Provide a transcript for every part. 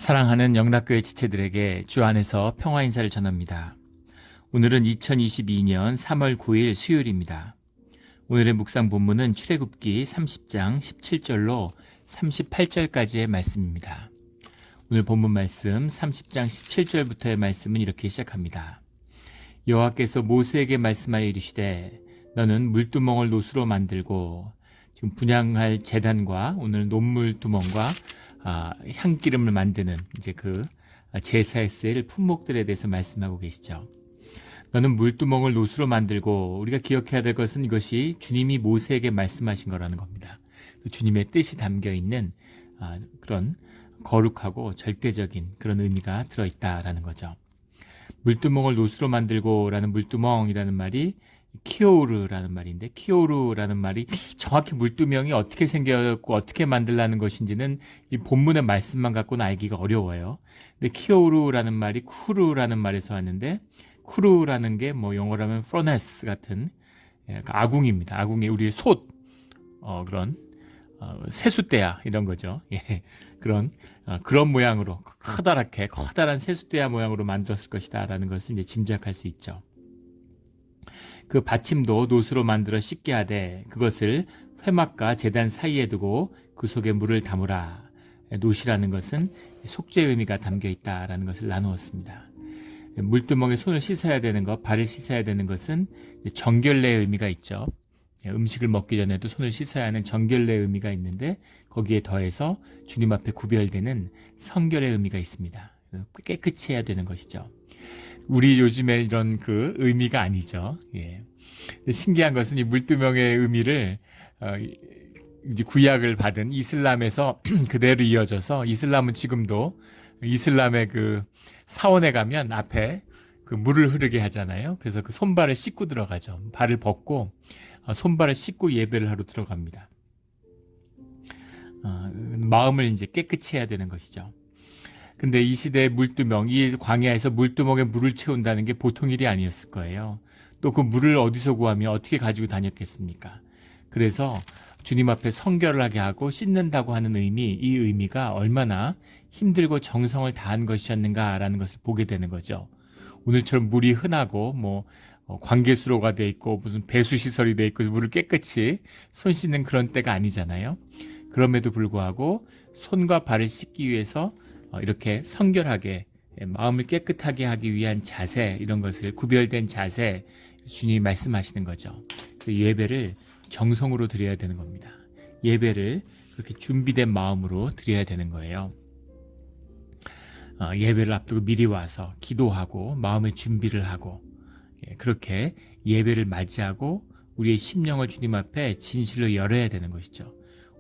사랑하는 영락교회 지체들에게 주 안에서 평화 인사를 전합니다. 오늘은 2022년 3월 9일 수요일입니다. 오늘의 묵상 본문은 출애굽기 30장 17절로 38절까지의 말씀입니다. 오늘 본문 말씀 30장 17절부터의 말씀은 이렇게 시작합니다. 여호와께서 모세에게 말씀하여 이르시되 너는 물두멍을 노수로 만들고, 지금 분향할 제단과 오늘 논물두멍과 향기름을 만드는 이제 그 제사에 쓰일 품목들에 대해서 말씀하고 계시죠. 너는 물두멍을 노수로 만들고, 우리가 기억해야 될 것은 이것이 주님이 모세에게 말씀하신 거라는 겁니다. 주님의 뜻이 담겨 있는 그런 거룩하고 절대적인 그런 의미가 들어있다라는 거죠. 물두멍을 노수로 만들고라는 물두멍이라는 말이 키오르라는 말인데, 키오르라는 말이 정확히 물두멍이 어떻게 생겼고 어떻게 만들라는 것인지는 이 본문의 말씀만 갖고는 알기가 어려워요. 근데 키오르라는 말이 쿠르라는 말에서 왔는데, 쿠르라는 게 뭐 영어라면 furnace 같은 아궁입니다. 아궁이 우리의 솥, 그런 세숫대야 이런 거죠. 예, 그런 모양으로 커다란 세숫대야 모양으로 만들었을 것이다라는 것을 이제 짐작할 수 있죠. 그 받침도 노수로 만들어 씻게 하되 그것을 회막과 제단 사이에 두고 그 속에 물을 담으라. 노시라는 것은 속죄의 의미가 담겨 있다라는 것을 나누었습니다. 물두멍에 손을 씻어야 되는 것, 발을 씻어야 되는 것은 정결례의 의미가 있죠. 음식을 먹기 전에도 손을 씻어야 하는 정결례의 의미가 있는데, 거기에 더해서 주님 앞에 구별되는 성결의 의미가 있습니다. 깨끗이 해야 되는 것이죠. 우리 요즘에 이런 그 의미가 아니죠. 예. 신기한 것은 이 물두멍의 의미를 이제 구약을 받은 이슬람에서 그대로 이어져서, 이슬람은 지금도 이슬람의 그 사원에 가면 앞에 그 물을 흐르게 하잖아요. 그래서 그 손발을 씻고 들어가죠. 발을 벗고 손발을 씻고 예배를 하러 들어갑니다. 마음을 이제 깨끗이 해야 되는 것이죠. 근데 이 시대의 물두멍, 이 광야에서 물두멍에 물을 채운다는 게 보통 일이 아니었을 거예요. 또 그 물을 어디서 구하며 어떻게 가지고 다녔겠습니까? 그래서 주님 앞에 성결을 하게 하고 씻는다고 하는 이 의미가 얼마나 힘들고 정성을 다한 것이었는가라는 것을 보게 되는 거죠. 오늘처럼 물이 흔하고 관계수로가 돼 있고 무슨 배수시설이 돼 있고 물을 깨끗이 손 씻는 그런 때가 아니잖아요. 그럼에도 불구하고 손과 발을 씻기 위해서 이렇게 성결하게 마음을 깨끗하게 하기 위한 자세, 이런 것을 구별된 자세, 주님이 말씀하시는 거죠. 예배를 정성으로 드려야 되는 겁니다. 예배를 그렇게 준비된 마음으로 드려야 되는 거예요. 예배를 앞두고 미리 와서 기도하고 마음의 준비를 하고, 그렇게 예배를 맞이하고 우리의 심령을 주님 앞에 진실로 열어야 되는 것이죠.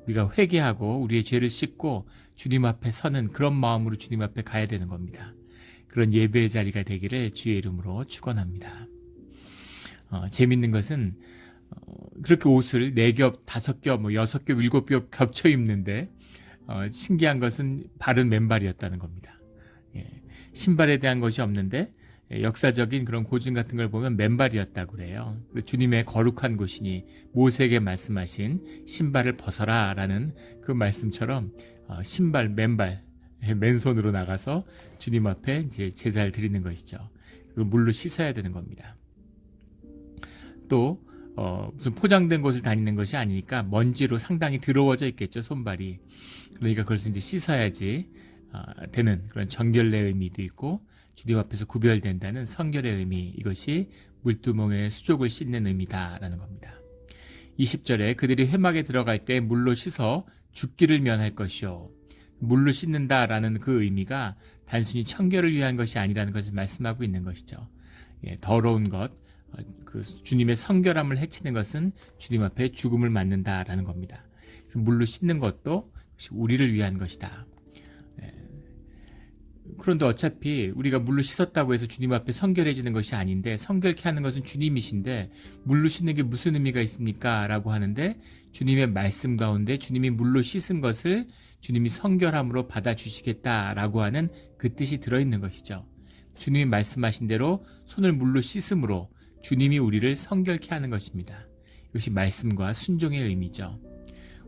우리가 회개하고 우리의 죄를 씻고 주님 앞에 서는 그런 마음으로 주님 앞에 가야 되는 겁니다. 그런 예배의 자리가 되기를 주의 이름으로 축원합니다. 재밌는 것은 그렇게 옷을 4겹, 5겹, 6겹, 7겹 겹쳐 입는데 신기한 것은 발은 맨발이었다는 겁니다. 신발에 대한 것이 없는데 역사적인 그런 고증 같은 걸 보면 맨발이었다고 그래요. 주님의 거룩한 곳이니 모세에게 말씀하신 신발을 벗어라 라는 그 말씀처럼 신발, 맨발, 맨손으로 나가서 주님 앞에 이제 제사를 드리는 것이죠. 그걸 물로 씻어야 되는 겁니다. 또 무슨 포장된 곳을 다니는 것이 아니니까 먼지로 상당히 더러워져 있겠죠, 손발이. 그러니까 그걸 이제 씻어야지 되는 그런 정결의 의미도 있고, 주님 앞에서 구별된다는 성결의 의미, 이것이 물두멍의 수족을 씻는 의미다라는 겁니다. 20절에 그들이 회막에 들어갈 때 물로 씻어 죽기를 면할 것이요. 물로 씻는다라는 그 의미가 단순히 청결을 위한 것이 아니라는 것을 말씀하고 있는 것이죠. 더러운 것, 그 주님의 성결함을 해치는 것은 주님 앞에 죽음을 맞는다라는 겁니다. 물로 씻는 것도 우리를 위한 것이다. 그런데 어차피 우리가 물로 씻었다고 해서 주님 앞에 성결해지는 것이 아닌데, 성결케 하는 것은 주님이신데 물로 씻는 게 무슨 의미가 있습니까? 라고 하는데, 주님의 말씀 가운데 주님이 물로 씻은 것을 주님이 성결함으로 받아주시겠다라고 하는 그 뜻이 들어있는 것이죠. 주님이 말씀하신 대로 손을 물로 씻음으로 주님이 우리를 성결케 하는 것입니다. 이것이 말씀과 순종의 의미죠.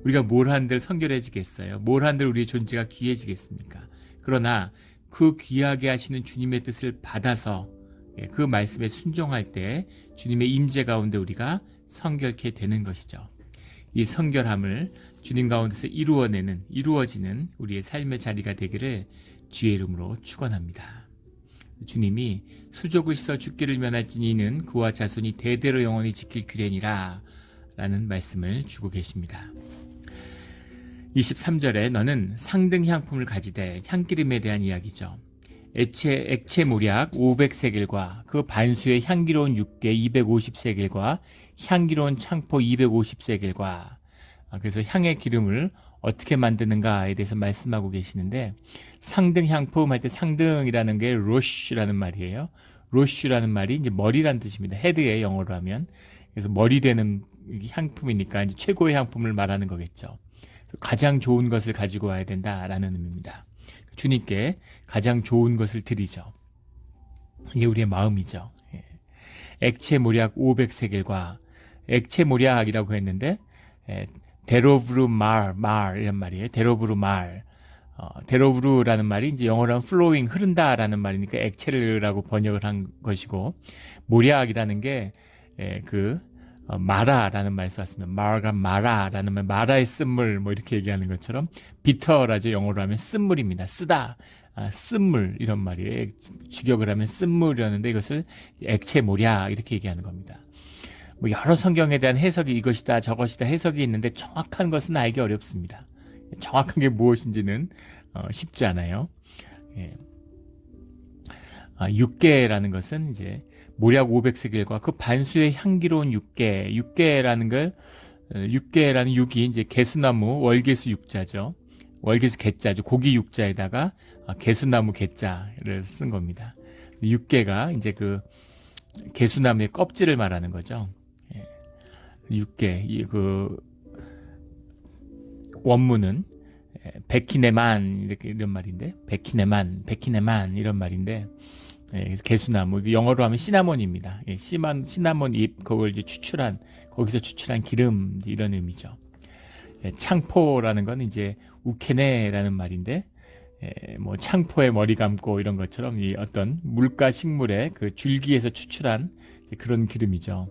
우리가 뭘 한들 성결해지겠어요? 뭘 한들 우리의 존재가 귀해지겠습니까? 그러나 그 귀하게 하시는 주님의 뜻을 받아서 그 말씀에 순종할 때 주님의 임재 가운데 우리가 성결케 되는 것이죠. 이 성결함을 주님 가운데서 이루어지는 우리의 삶의 자리가 되기를 주의 이름으로 축원합니다. 주님이 수족을 씻어 죽기를 면할지니 이는 그와 자손이 대대로 영원히 지킬 규례니라 라는 말씀을 주고 계십니다. 23절에 너는 상등 향품을 가지되 향기름에 대한 이야기죠. 액체 모략 500세겔과 그 반수의 향기로운 육개 250세겔과 향기로운 창포 250세겔과 그래서 향의 기름을 어떻게 만드는가에 대해서 말씀하고 계시는데 상등 향품 할 때 상등이라는 게 로쉬라는 말이에요. 로쉬라는 말이 이제 머리란 뜻입니다. 헤드의 영어로 하면 그래서 머리 되는 향품이니까 이제 최고의 향품을 말하는 거겠죠. 가장 좋은 것을 가지고 와야 된다라는 의미입니다. 주님께 가장 좋은 것을 드리죠. 이게 우리의 마음이죠. 액체 모략 500세겔과 액체 모략이라고 했는데 데로브루 말 이런 말이에요. 데로브루 말. 데로브루라는 말이 이제 영어로 하면 flowing 흐른다라는 말이니까 액체라고 번역을 한 것이고 모략이라는 게 마라라는 말에서 왔습니다. 마라라는 말, 마라의 쓴물 뭐 이렇게 얘기하는 것처럼 비터라죠. 영어로 하면 쓴물입니다. 쓰다, 쓴물 이런 말이에요. 직역을 하면 쓴물이었는데 이것을 액체 모략 이렇게 얘기하는 겁니다. 뭐 여러 성경에 대한 해석이 이것이다 저것이다 해석이 있는데 정확한 것은 알기 어렵습니다. 정확한 게 무엇인지는 쉽지 않아요. 육개라는 것은 이제 모략 500세겔과 그 반수의 향기로운 육개라는 육이 이제 개수나무 월개수 육자죠. 월개수 개자죠. 고기 육자에다가 개수나무 개자를 쓴 겁니다. 육개가 이제 그 개수나무의 껍질을 말하는 거죠. 육개 그 원문은 베키네만 이런 말인데 베키네만 이런 말인데 개수나무 영어로 하면 시나몬입니다. 시나몬 잎 그걸 이제 거기서 추출한 기름 이런 의미죠. 창포라는 건 이제 우케네라는 말인데 뭐 창포에 머리 감고 이런 것처럼 이 어떤 물과 식물의 그 줄기에서 추출한 그런 기름이죠.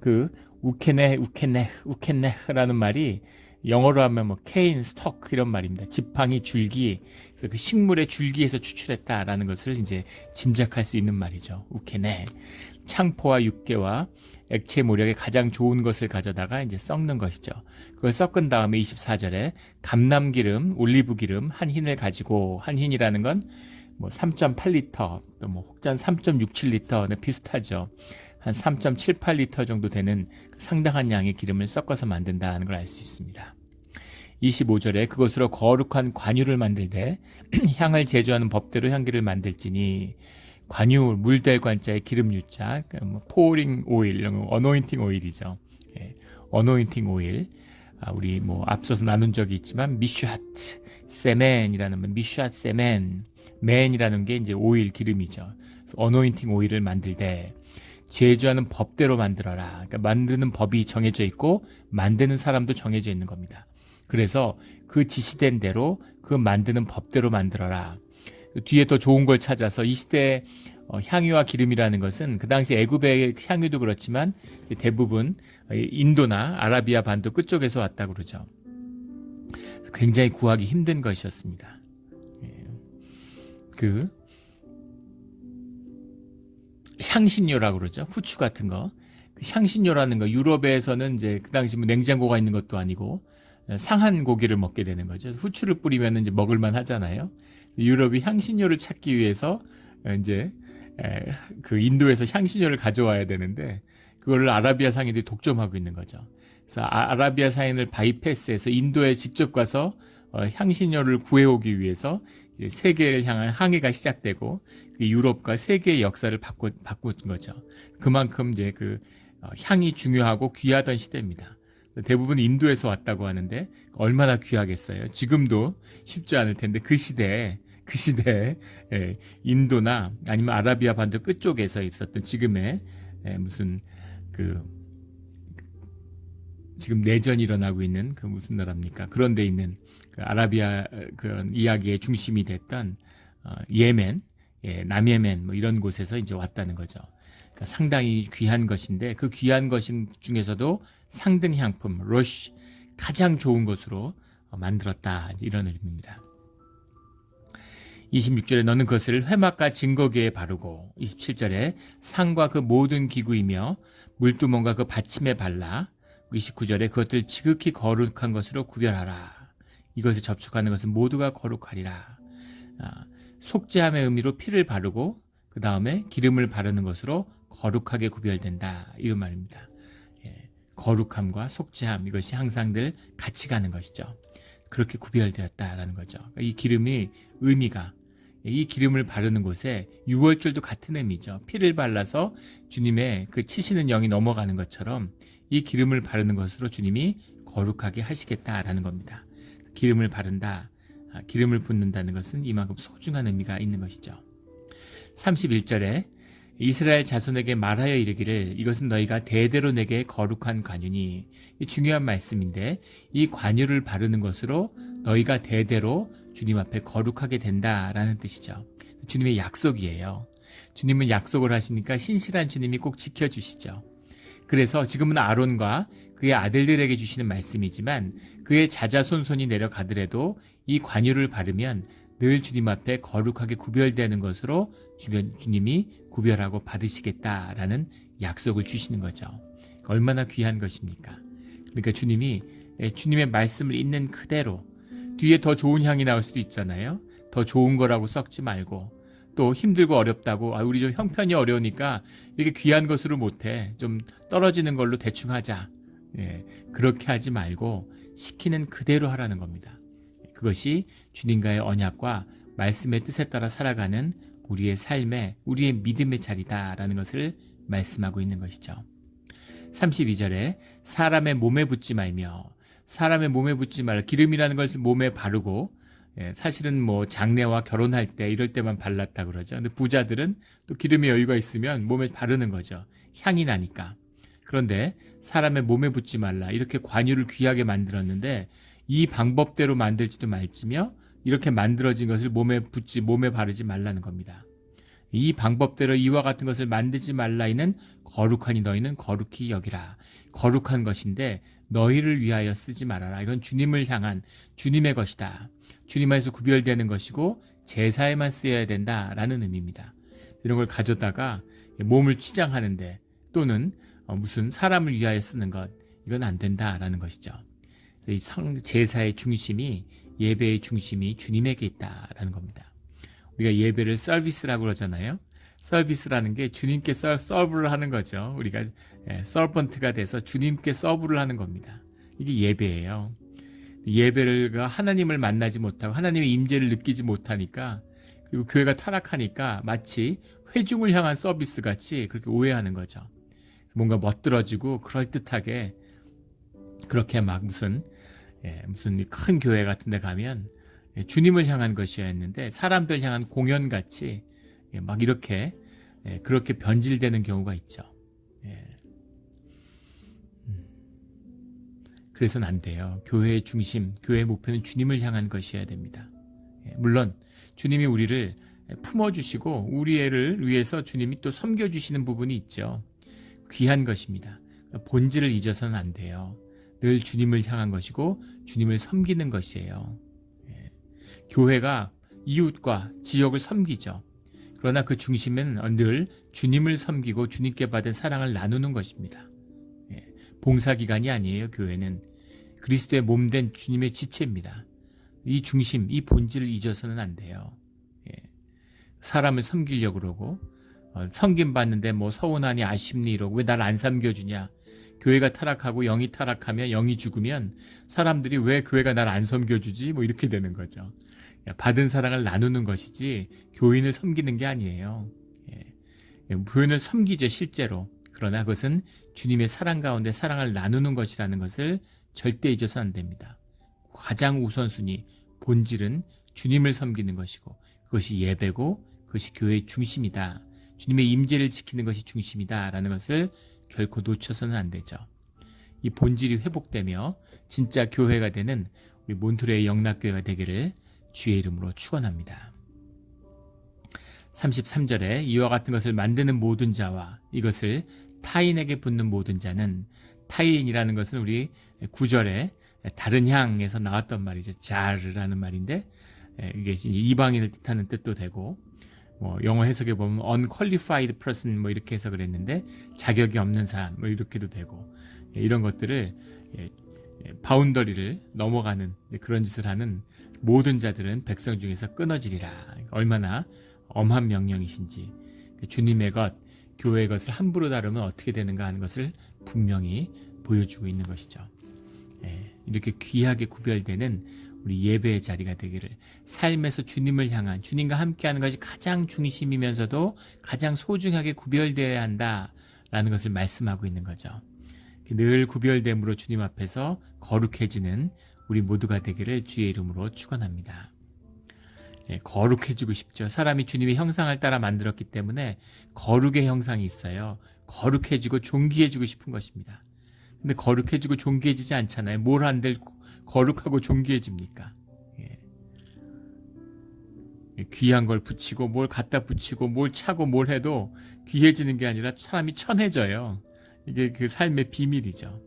그 우케네라는 말이 영어로 하면 뭐 케인, 스톡 이런 말입니다. 지팡이, 줄기, 그 식물의 줄기에서 추출했다라는 것을 이제 짐작할 수 있는 말이죠. 우케네. 창포와 육개와 액체 모략의 가장 좋은 것을 가져다가 이제 섞는 것이죠. 그걸 섞은 다음에 24절에 감람기름, 올리브기름 한 흰을 가지고 한 흰이라는 건 뭐 3.8리터, 또 뭐 혹전 3.67리터 비슷하죠. 한 3.78리터 정도 되는 상당한 양의 기름을 섞어서 만든다는 걸 알 수 있습니다. 25절에 그것으로 거룩한 관유를 만들되 향을 제조하는 법대로 향기를 만들지니 관유 물될 관자에 기름 유자 포링 오일 이런 거 어노인팅 오일이죠. 어노인팅 오일 우리 뭐 앞서서 나눈 적이 있지만 미슈앗 세멘이라는 미슈앗 세멘 맨이라는 게 이제 오일 기름이죠. 어노인팅 오일을 만들되 제조하는 법대로 만들어라. 그러니까 만드는 법이 정해져 있고 만드는 사람도 정해져 있는 겁니다. 그래서 그 지시된 대로 그 만드는 법대로 만들어라. 뒤에 더 좋은 걸 찾아서 이 시대의 향유와 기름이라는 것은 그 당시 애굽의 향유도 그렇지만 대부분 인도나 아라비아 반도 끝쪽에서 왔다고 그러죠. 굉장히 구하기 힘든 것이었습니다. 그 향신료라고 그러죠. 후추 같은 거. 그 향신료라는 거 유럽에서는 이제 그 당시 뭐 냉장고가 있는 것도 아니고 상한 고기를 먹게 되는 거죠. 후추를 뿌리면 이제 먹을만 하잖아요. 유럽이 향신료를 찾기 위해서 이제 그 인도에서 향신료를 가져와야 되는데 그거를 아라비아 상인들이 독점하고 있는 거죠. 그래서 아라비아 상인을 바이패스해서 인도에 직접 가서 향신료를 구해오기 위해서 이제 세계를 향한 항해가 시작되고 유럽과 세계의 역사를 바꾼 거죠. 그만큼 이제 그 향이 중요하고 귀하던 시대입니다. 대부분 인도에서 왔다고 하는데 얼마나 귀하겠어요. 지금도 쉽지 않을 텐데 그 시대에 인도나 아니면 아라비아 반도 끝쪽에서 있었던 지금의 무슨 그 지금 내전이 일어나고 있는 그 무슨 나라입니까? 그런 데 있는 그 아라비아 그런 이야기의 중심이 됐던 예멘, 남예멘 뭐 이런 곳에서 이제 왔다는 거죠. 그러니까 상당히 귀한 것인데 그 귀한 것 중에서도 상등 향품 러쉬 가장 좋은 것으로 만들었다 이런 의미입니다. 26절에 너는 그것을 회막과 증거기에 바르고 27절에 상과 그 모든 기구이며 물두멍과 그 받침에 발라 29절에 그것들 지극히 거룩한 것으로 구별하라. 이것을 접촉하는 것은 모두가 거룩하리라. 속죄함의 의미로 피를 바르고 그 다음에 기름을 바르는 것으로 거룩하게 구별된다. 이런 말입니다. 거룩함과 속죄함 이것이 항상 늘 같이 가는 것이죠. 그렇게 구별되었다라는 거죠. 이 기름이 의미가 이 기름을 바르는 곳에 유월절도 같은 의미죠. 피를 발라서 주님의 그 치시는 영이 넘어가는 것처럼 이 기름을 바르는 것으로 주님이 거룩하게 하시겠다라는 겁니다. 기름을 바른다, 기름을 붓는다는 것은 이만큼 소중한 의미가 있는 것이죠. 31절에 이스라엘 자손에게 말하여 이르기를 이것은 너희가 대대로 내게 거룩한 관유니 중요한 말씀인데 이 관유를 바르는 것으로 너희가 대대로 주님 앞에 거룩하게 된다라는 뜻이죠. 주님의 약속이에요. 주님은 약속을 하시니까 신실한 주님이 꼭 지켜주시죠. 그래서 지금은 아론과 그의 아들들에게 주시는 말씀이지만 그의 자자손손이 내려가더라도 이 관유를 바르면 늘 주님 앞에 거룩하게 구별되는 것으로 주님이 구별하고 받으시겠다라는 약속을 주시는 거죠. 얼마나 귀한 것입니까? 그러니까 주님이 주님의 말씀을 있는 그대로 뒤에 더 좋은 향이 나올 수도 있잖아요. 더 좋은 거라고 썩지 말고 또 힘들고 어렵다고 우리 좀 형편이 어려우니까 이렇게 귀한 것으로 못해 좀 떨어지는 걸로 대충 하자. 그렇게 하지 말고 시키는 그대로 하라는 겁니다. 그것이 주님과의 언약과 말씀의 뜻에 따라 살아가는 우리의 삶의 우리의 믿음의 자리다라는 것을 말씀하고 있는 것이죠. 32절에 사람의 몸에 붓지 말며 사람의 몸에 붓지 말라. 기름이라는 것을 몸에 바르고 사실은 뭐 장례와 결혼할 때 이럴 때만 발랐다 그러죠. 근데 부자들은 또 기름의 여유가 있으면 몸에 바르는 거죠. 향이 나니까. 그런데 사람의 몸에 붓지 말라. 이렇게 관유를 귀하게 만들었는데 이 방법대로 만들지도 말지며 이렇게 만들어진 것을 몸에 바르지 말라는 겁니다. 이 방법대로 이와 같은 것을 만들지 말라. 이는 거룩하니 너희는 거룩히 여기라. 거룩한 것인데 너희를 위하여 쓰지 말아라. 이건 주님을 향한 주님의 것이다. 주님 안에서 구별되는 것이고 제사에만 쓰여야 된다라는 의미입니다. 이런 걸 가져다가 몸을 치장하는데 또는 무슨 사람을 위하여 쓰는 것 이건 안 된다라는 것이죠. 이 제사의 중심이 예배의 중심이 주님에게 있다라는 겁니다. 우리가 예배를 서비스라고 그러잖아요. 서비스라는 게 주님께 서브를 하는 거죠. 우리가 서번트가 돼서 주님께 서브를 하는 겁니다. 이게 예배예요. 예배를 하나님을 만나지 못하고 하나님의 임재를 느끼지 못하니까 그리고 교회가 타락하니까 마치 회중을 향한 서비스 같이 그렇게 오해하는 거죠. 뭔가 멋들어지고 그럴듯하게 그렇게 막 무슨 큰 교회 같은 데 가면 주님을 향한 것이어야 했는데 사람들 향한 공연같이 막 이렇게 그렇게 변질되는 경우가 있죠. 그래서는 안 돼요. 교회의 중심, 교회의 목표는 주님을 향한 것이어야 됩니다. 물론 주님이 우리를 품어주시고 우리를 위해서 주님이 또 섬겨주시는 부분이 있죠. 귀한 것입니다. 본질을 잊어서는 안 돼요. 늘 주님을 향한 것이고 주님을 섬기는 것이에요. 교회가 이웃과 지역을 섬기죠. 그러나 그 중심은 늘 주님을 섬기고 주님께 받은 사랑을 나누는 것입니다. 봉사기관이 아니에요. 교회는 그리스도의 몸된 주님의 지체입니다. 이 중심, 이 본질을 잊어서는 안 돼요. 사람을 섬기려고 그러고 섬김받는데 뭐 서운하니 아쉽니 이러고 왜 날 안 섬겨주냐. 교회가 타락하고 영이 타락하면 영이 죽으면 사람들이 왜 교회가 날 안 섬겨주지 뭐 이렇게 되는 거죠. 받은 사랑을 나누는 것이지 교인을 섬기는 게 아니에요. 교인을 섬기죠 실제로. 그러나 그것은 주님의 사랑 가운데 사랑을 나누는 것이라는 것을 절대 잊어서 안 됩니다. 가장 우선순위 본질은 주님을 섬기는 것이고 그것이 예배고 그것이 교회의 중심이다. 주님의 임재를 지키는 것이 중심이다라는 것을 결코 놓쳐서는 안 되죠. 이 본질이 회복되며 진짜 교회가 되는 우리 몬트레이 영락교회가 되기를 주의 이름으로 축원합니다. 33절에 이와 같은 것을 만드는 모든 자와 이것을 타인에게 붓는 모든 자는, 타인이라는 것은 우리 9절에 다른 향에서 나왔던 말이죠. 자르라는 말인데 이게 이방인을 뜻하는 뜻도 되고, 뭐 영어 해석에 보면 unqualified person 뭐 이렇게 해석을 했는데 자격이 없는 사람 뭐 이렇게도 되고, 이런 것들을 바운더리를 넘어가는 그런 짓을 하는 모든 자들은 백성 중에서 끊어지리라. 얼마나 엄한 명령이신지, 주님의 것, 교회의 것을 함부로 다루면 어떻게 되는가 하는 것을 분명히 보여주고 있는 것이죠. 이렇게 귀하게 구별되는 우리 예배의 자리가 되기를, 삶에서 주님을 향한, 주님과 함께하는 것이 가장 중심이면서도 가장 소중하게 구별되어야 한다라는 것을 말씀하고 있는 거죠. 늘 구별됨으로 주님 앞에서 거룩해지는 우리 모두가 되기를 주의 이름으로 축원합니다. 거룩해지고 싶죠. 사람이 주님의 형상을 따라 만들었기 때문에 거룩의 형상이 있어요. 거룩해지고 존귀해지고 싶은 것입니다. 근데 거룩해지고 존귀해지지 않잖아요. 뭘 한들 거룩하고 존귀해집니까? 귀한 걸 붙이고 뭘 갖다 붙이고 뭘 차고 뭘 해도 귀해지는 게 아니라 사람이 천해져요. 이게 그 삶의 비밀이죠.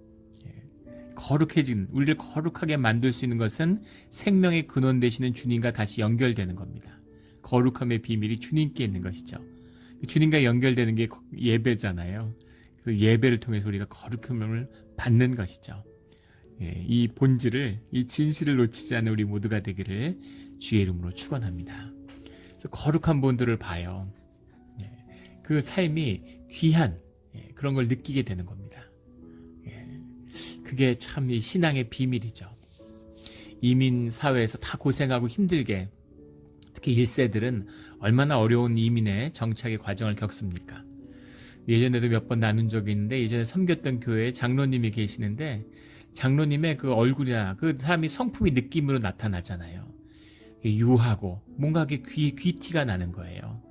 거룩해진, 우리를 거룩하게 만들 수 있는 것은 생명의 근원 되시는 주님과 다시 연결되는 겁니다. 거룩함의 비밀이 주님께 있는 것이죠. 주님과 연결되는 게 예배잖아요. 그 예배를 통해서 우리가 거룩함을 받는 것이죠. 이 본질을, 이 진실을 놓치지 않는 우리 모두가 되기를 주의 이름으로 축원합니다. 거룩한 분들을 봐요. 그 삶이 귀한 그런 걸 느끼게 되는 겁니다. 그게 참 이 신앙의 비밀이죠. 이민 사회에서 다 고생하고 힘들게, 특히 1세들은 얼마나 어려운 이민의 정착의 과정을 겪습니까? 예전에도 몇 번 나눈 적이 있는데, 예전에 섬겼던 교회에 장로님이 계시는데 장로님의 그 얼굴이나 그 사람이 성품이 느낌으로 나타나잖아요. 유하고 뭔가 귀티가 나는 거예요.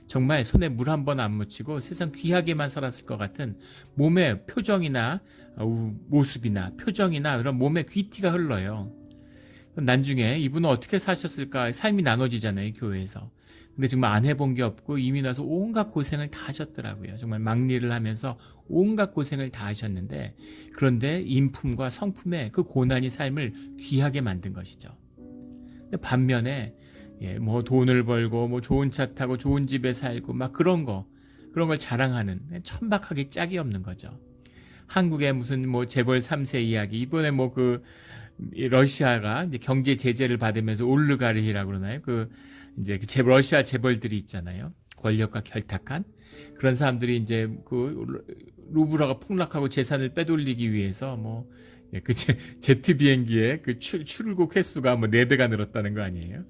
정말 손에 물 한 번 안 묻히고 세상 귀하게만 살았을 것 같은 몸의 표정이나 모습이나 표정이나 그런 몸의 귀티가 흘러요. 나중에 이분은 어떻게 사셨을까? 삶이 나눠지잖아요, 교회에서. 근데 정말 안 해본 게 없고 이미 나서 온갖 고생을 다 하셨더라고요. 정말 막리를 하면서 온갖 고생을 다 하셨는데, 그런데 인품과 성품의 그 고난이 삶을 귀하게 만든 것이죠. 근데 반면에 뭐 돈을 벌고 뭐 좋은 차 타고 좋은 집에 살고 막 그런 걸 자랑하는 천박하게 짝이 없는 거죠. 한국의 무슨 뭐 재벌 3세 이야기, 이번에 뭐 그 러시아가 이제 경제 제재를 받으면서 올르가르히라고 그러나요? 이제 러시아 재벌들이 있잖아요. 권력과 결탁한 그런 사람들이 이제 그 루블화가 폭락하고 재산을 빼돌리기 위해서 그 제트 비행기의 그 출국 횟수가 4배가 늘었다는 거 아니에요?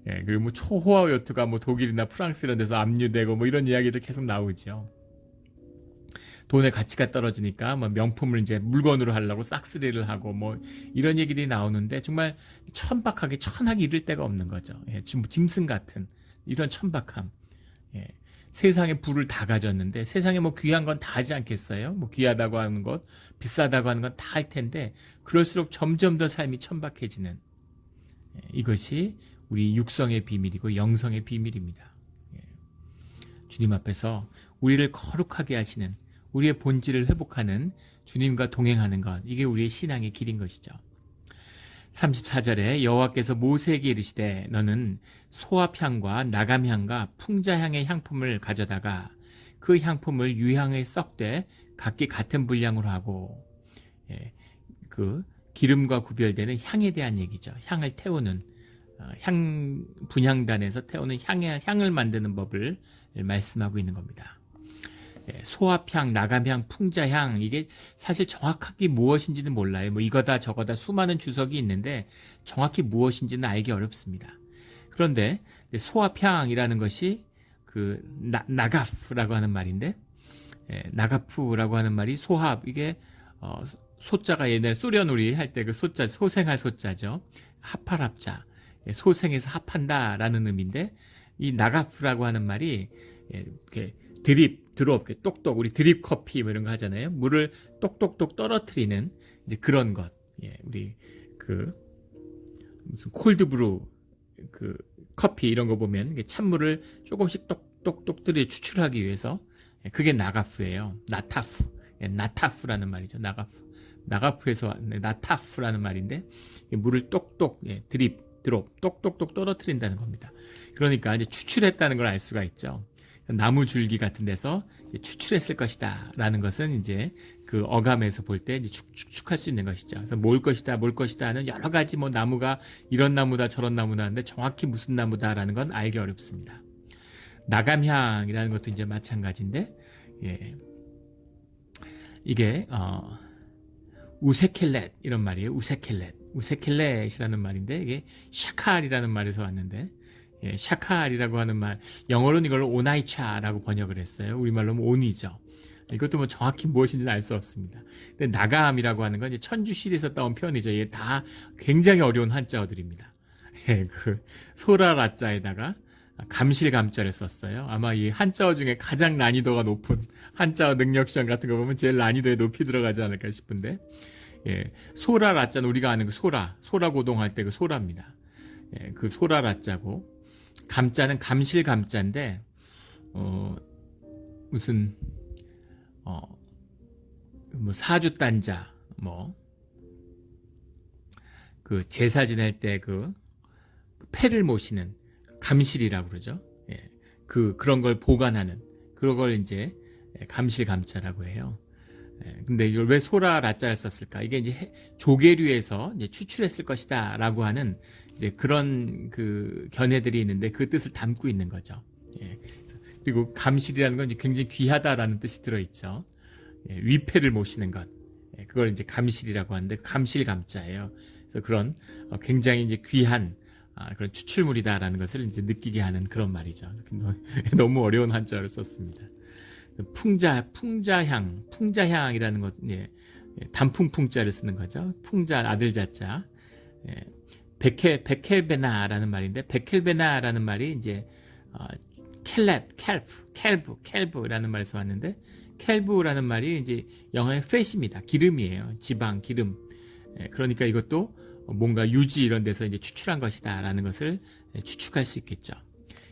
그리고 뭐 초호화 요트가 뭐 독일이나 프랑스 이런 데서 압류되고 뭐 이런 이야기들 계속 나오죠. 돈의 가치가 떨어지니까 뭐 명품을 이제 물건으로 하려고 싹쓸이를 하고 뭐 이런 얘기들이 나오는데, 정말 천박하게 천하게 이를 데가 없는 거죠. 짐승 같은 이런 천박함. 세상에 부를 다 가졌는데 세상에 뭐 귀한 건 다 하지 않겠어요? 뭐 귀하다고 하는 것, 비싸다고 하는 건 다 할 텐데 그럴수록 점점 더 삶이 천박해지는, 이것이 우리 육성의 비밀이고 영성의 비밀입니다. 주님 앞에서 우리를 거룩하게 하시는, 우리의 본질을 회복하는 주님과 동행하는 것, 이게 우리의 신앙의 길인 것이죠. 34절에 여호와께서 모세에게 이르시되 너는 소합향과 나감향과 풍자향의 향품을 가져다가 그 향품을 유향에 썩되 각기 같은 분량으로 하고, 그 기름과 구별되는 향에 대한 얘기죠. 향을 태우는 향 분향단에서 태우는 향을 만드는 법을 말씀하고 있는 겁니다. 소합향, 나감향, 풍자향, 이게 사실 정확하게 무엇인지는 몰라요. 뭐 이거다 저거다 수많은 주석이 있는데 정확히 무엇인지는 알기 어렵습니다. 그런데 소합향이라는 것이 그 나가프라고 하는 말인데, 나가프라고 하는 말이 소합, 이게 소자가 옛날 소련우리 할 때 그 소자, 소생할 소자죠. 합할 합자, 소생해서 합한다라는 의미인데, 이 나가프라고 하는 말이 이렇게 드롭, 똑똑, 우리 드립 커피 뭐 이런 거 하잖아요. 물을 똑똑똑 떨어뜨리는 이제 그런 것. 우리 그 무슨 콜드브루 그 커피 이런 거 보면 찬물을 조금씩 똑똑똑 들여 추출하기 위해서 그게 나가프예요. 나타프. 나타프라는 말이죠. 나가프에서 나타프라는 말인데 물을 똑똑 드롭 똑똑똑 떨어뜨린다는 겁니다. 그러니까 이제 추출했다는 걸 알 수가 있죠. 나무 줄기 같은 데서 추출했을 것이다 라는 것은 이제 그 어감에서 볼 때 추측할 수 있는 것이죠. 그래서 뭘 것이다 하는 여러 가지 뭐 나무가 이런 나무다 저런 나무다 하는데 정확히 무슨 나무다라는 건 알기 어렵습니다. 나감향이라는 것도 이제 마찬가지인데 이게 우세켈렛 이런 말이에요. 우세켈렛이라는 말인데 이게 샤칼이라는 말에서 왔는데 샤칼이라고 하는 말 영어로는 이걸 오나이차라고 번역을 했어요. 우리말로는 온이죠. 이것도 뭐 정확히 무엇인지는 알 수 없습니다. 근데 나감이라고 하는 건 이제 천주실에서 따온 표현이죠. 이게 다 굉장히 어려운 한자어들입니다. 그 소라라자에다가 감실감자를 썼어요. 아마 이 한자어 중에 가장 난이도가 높은 한자어 능력시험 같은 거 보면 제일 난이도에 높이 들어가지 않을까 싶은데 소라라자는 우리가 아는 그 소라고동할 때 그 소라입니다. 그 소라라자고 감자는 감실감자인데 무슨 뭐 사주단자 그 제사 지낼 때 그 패를 모시는 감실이라고 그러죠. 그런 걸 보관하는 그런 걸 이제 감실감자라고 해요. 근데 이걸 왜 소라라자를 썼을까? 이게 이제 조개류에서 이제 추출했을 것이다라고 하는 이제 그런 그 견해들이 있는데 그 뜻을 담고 있는 거죠. 그리고 감실이라는 건 이제 굉장히 귀하다라는 뜻이 들어있죠. 위패를 모시는 것, 그걸 이제 감실이라고 하는데 감실감자예요. 그래서 그런 굉장히 이제 귀한 그런 추출물이다라는 것을 이제 느끼게 하는 그런 말이죠. 너무 어려운 한자어를 썼습니다. 풍자향이라는 것, 단풍풍자를 쓰는 거죠. 풍자 아들 자자. 베켈베나라는 말인데 베켈베나라는 말이 이제 켈브라는 말에서 왔는데 켈브라는 말이 이제 영어의 팻입니다. 기름이에요. 지방, 기름. 그러니까 이것도 뭔가 유지 이런 데서 이제 추출한 것이다라는 것을 추측할 수 있겠죠.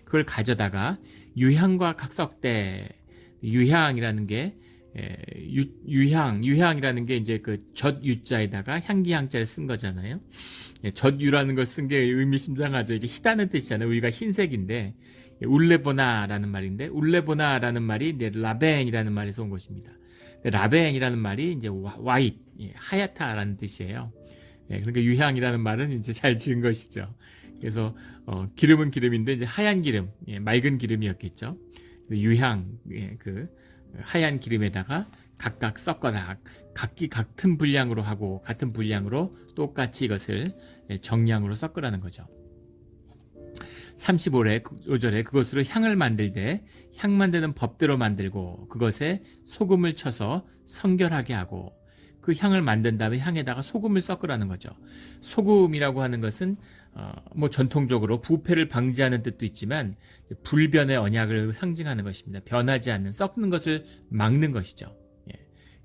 그걸 가져다가 유향과 각석대 유향이라는 게 유향이라는 게 이제 그 젖유자에다가 향기향자를 쓴 거잖아요. 젖유라는 걸 쓴 게 의미심장하죠. 이게 희다는 뜻이잖아요. 우리가 흰색인데 울레보나라는 말인데 울레보나라는 말이 이제 라벤이라는 말에서 온 것입니다. 라벤이라는 말이 이제 화이트, 하얗다라는 뜻이에요. 그러니까 유향이라는 말은 이제 잘 지은 것이죠. 그래서 기름은 기름인데 이제 하얀 기름, 맑은 기름이었겠죠. 유향, 그 하얀 기름에다가 각각 섞어라. 각기 같은 분량으로 하고 같은 분량으로 똑같이 이것을 정량으로 섞으라는 거죠. 35절에 그것으로 향을 만들되 향 만드는 법대로 만들고 그것에 소금을 쳐서 성결하게 하고 그 향을 만든 다음에 향에다가 소금을 섞으라는 거죠. 소금이라고 하는 것은 뭐 전통적으로 부패를 방지하는 뜻도 있지만 불변의 언약을 상징하는 것입니다. 변하지 않는 썩는 것을 막는 것이죠.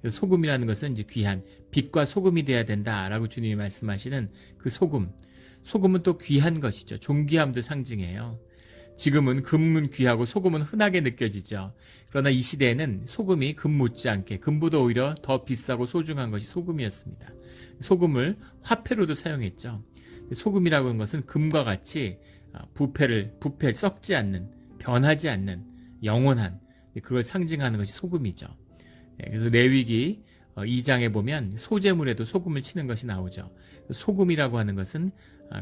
그래서 소금이라는 것은 이제 귀한 빛과 소금이 돼야 된다라고 주님이 말씀하시는 그 소금은 또 귀한 것이죠. 존귀함도 상징해요. 지금은 금은 귀하고 소금은 흔하게 느껴지죠. 그러나 이 시대에는 소금이 금 못지않게 금보다 오히려 더 비싸고 소중한 것이 소금이었습니다. 소금을 화폐로도 사용했죠. 소금이라고 하는 것은 금과 같이 부패 썩지 않는 변하지 않는 영원한 그걸 상징하는 것이 소금이죠. 그래서 레위기 2장에 보면 소제물에도 소금을 치는 것이 나오죠. 소금이라고 하는 것은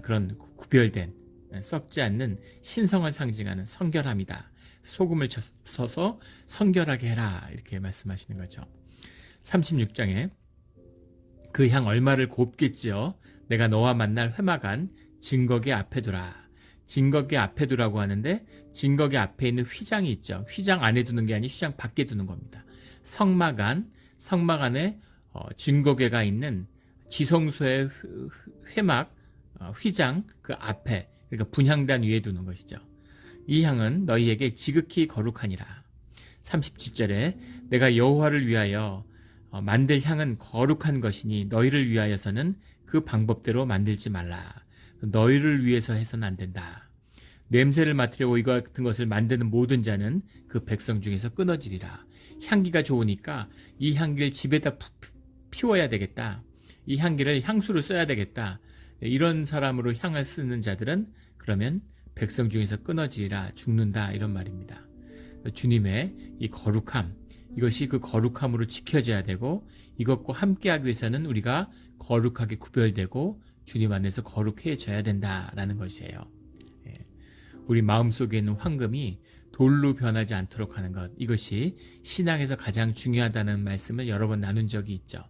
그런 구별된 썩지 않는 신성을 상징하는 성결함이다. 소금을 쳐서 성결하게 해라 이렇게 말씀하시는 거죠. 36장에 그 향 얼마를 곱겠지요. 내가 너와 만날 회막안 증거기 앞에 두라. 증거기 앞에 두라고 하는데 증거기 앞에 있는 휘장이 있죠. 휘장 안에 두는 게 아니라 휘장 밖에 두는 겁니다. 성막 안에 증거궤가 있는 지성소의 회막 휘장 그 앞에 그러니까 분향단 위에 두는 것이죠. 이 향은 너희에게 지극히 거룩하니라. 37절에 내가 여호와를 위하여 만들 향은 거룩한 것이니 너희를 위하여서는 그 방법대로 만들지 말라. 너희를 위해서 해서는 안 된다. 냄새를 맡으려고 이와 같은 것을 만드는 모든 자는 그 백성 중에서 끊어지리라. 향기가 좋으니까 이 향기를 집에다 피워야 되겠다. 이 향기를 향수로 써야 되겠다. 이런 사람으로 향을 쓰는 자들은 그러면 백성 중에서 끊어지리라, 죽는다, 이런 말입니다. 주님의 이 거룩함, 이것이 그 거룩함으로 지켜져야 되고, 이것과 함께하기 위해서는 우리가 거룩하게 구별되고 주님 안에서 거룩해져야 된다라는 것이에요. 우리 마음속에 있는 황금이 돌로 변하지 않도록 하는 것, 이것이 신앙에서 가장 중요하다는 말씀을 여러 번 나눈 적이 있죠.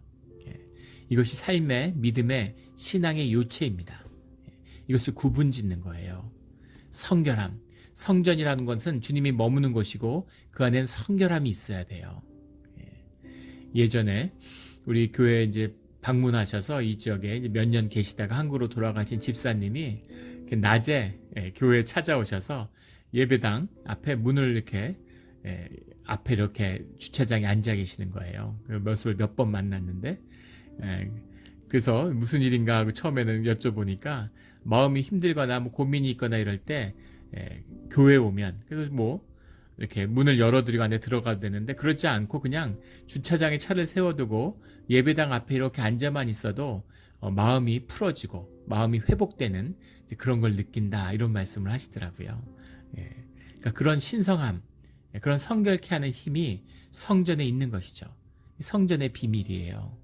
이것이 삶의, 믿음의, 신앙의 요체입니다. 이것을 구분짓는 거예요. 성결함, 성전이라는 것은 주님이 머무는 곳이고 그 안에는 성결함이 있어야 돼요. 예전에 우리 교회에 이제 방문하셔서 이 지역에 몇 년 계시다가 한국으로 돌아가신 집사님이 낮에 교회에 찾아오셔서 예배당 앞에 문을 이렇게 앞에 이렇게 주차장에 앉아 계시는 거예요. 몇 번 만났는데, 그래서 무슨 일인가 하고 처음에는 여쭤보니까 마음이 힘들거나 뭐 고민이 있거나 이럴 때 교회에 오면, 그래서 뭐 이렇게 문을 열어드리고 안에 들어가도 되는데, 그렇지 않고 그냥 주차장에 차를 세워두고 예배당 앞에 이렇게 앉아만 있어도 마음이 풀어지고 마음이 회복되는 그런 걸 느낀다, 이런 말씀을 하시더라고요. 그러니까 그런 신성함, 그런 성결케 하는 힘이 성전에 있는 것이죠. 성전의 비밀이에요.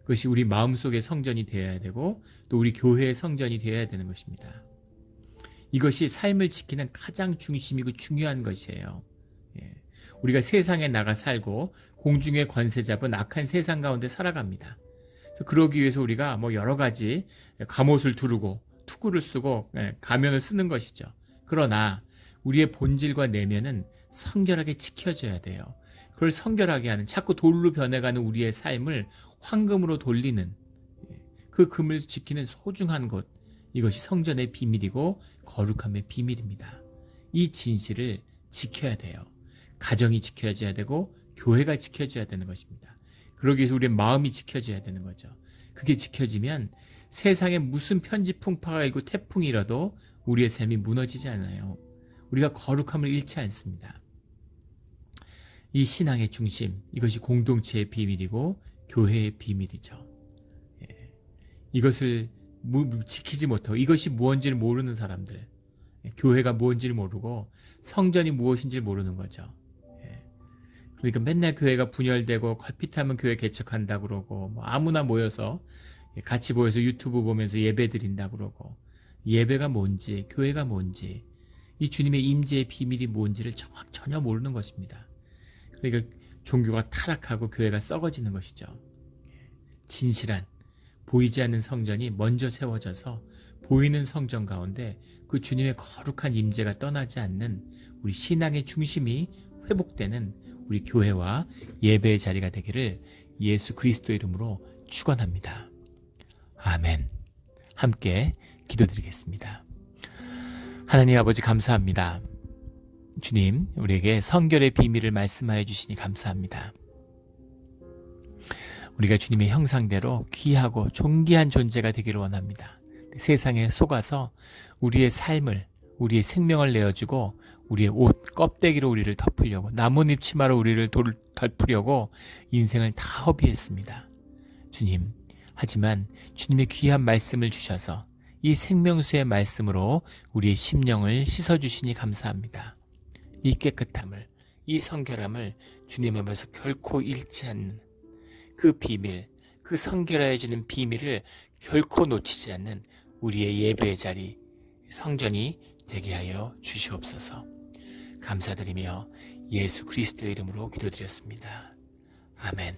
그것이 우리 마음속의 성전이 되어야 되고 또 우리 교회의 성전이 되어야 되는 것입니다. 이것이 삶을 지키는 가장 중심이고 중요한 것이에요. 우리가 세상에 나가 살고 공중의 권세 잡은 악한 세상 가운데 살아갑니다. 그래서 그러기 위해서 우리가 뭐 여러 가지 갑옷을 두르고 투구를 쓰고 가면을 쓰는 것이죠. 그러나 우리의 본질과 내면은 성결하게 지켜져야 돼요. 그걸 성결하게 하는, 자꾸 돌로 변해가는 우리의 삶을 황금으로 돌리는, 그 금을 지키는 소중한 곳, 이것이 성전의 비밀이고 거룩함의 비밀입니다. 이 진실을 지켜야 돼요. 가정이 지켜져야 되고 교회가 지켜져야 되는 것입니다. 그러기 위해서 우리의 마음이 지켜져야 되는 거죠. 그게 지켜지면 세상에 무슨 편지 풍파가 일고 태풍이 일어도 우리의 삶이 무너지지 않아요. 우리가 거룩함을 잃지 않습니다. 이 신앙의 중심, 이것이 공동체의 비밀이고 교회의 비밀이죠. 이것을 지키지 못하고, 이것이 무엇인지를 모르는 사람들, 교회가 무엇인지를 모르고 성전이 무엇인지를 모르는 거죠. 그러니까 맨날 교회가 분열되고 걸핏하면 교회 개척한다 그러고, 뭐 아무나 모여서 같이 모여서 유튜브 보면서 예배 드린다 그러고, 예배가 뭔지, 교회가 뭔지, 이 주님의 임재의 비밀이 뭔지를 전혀 모르는 것입니다. 그러니까 종교가 타락하고 교회가 썩어지는 것이죠. 진실한, 보이지 않는 성전이 먼저 세워져서 보이는 성전 가운데 그 주님의 거룩한 임재가 떠나지 않는 우리 신앙의 중심이 회복되는 우리 교회와 예배의 자리가 되기를 예수 그리스도 이름으로 축원합니다. 아멘. 함께 기도드리겠습니다. 하나님 아버지, 감사합니다. 주님, 우리에게 성결의 비밀을 말씀하여 주시니 감사합니다. 우리가 주님의 형상대로 귀하고 존귀한 존재가 되기를 원합니다. 세상에 속아서 우리의 삶을, 우리의 생명을 내어주고 우리의 옷, 껍데기로 우리를 덮으려고, 나뭇잎 치마로 우리를 덮으려고 인생을 다 허비했습니다. 주님, 하지만 주님의 귀한 말씀을 주셔서 이 생명수의 말씀으로 우리의 심령을 씻어주시니 감사합니다. 이 깨끗함을, 이 성결함을 주님 앞에서 결코 잃지 않는 그 비밀, 그 성결해지는 비밀을 결코 놓치지 않는 우리의 예배의 자리, 성전이 되게 하여 주시옵소서. 감사드리며 예수 그리스도의 이름으로 기도드렸습니다. 아멘.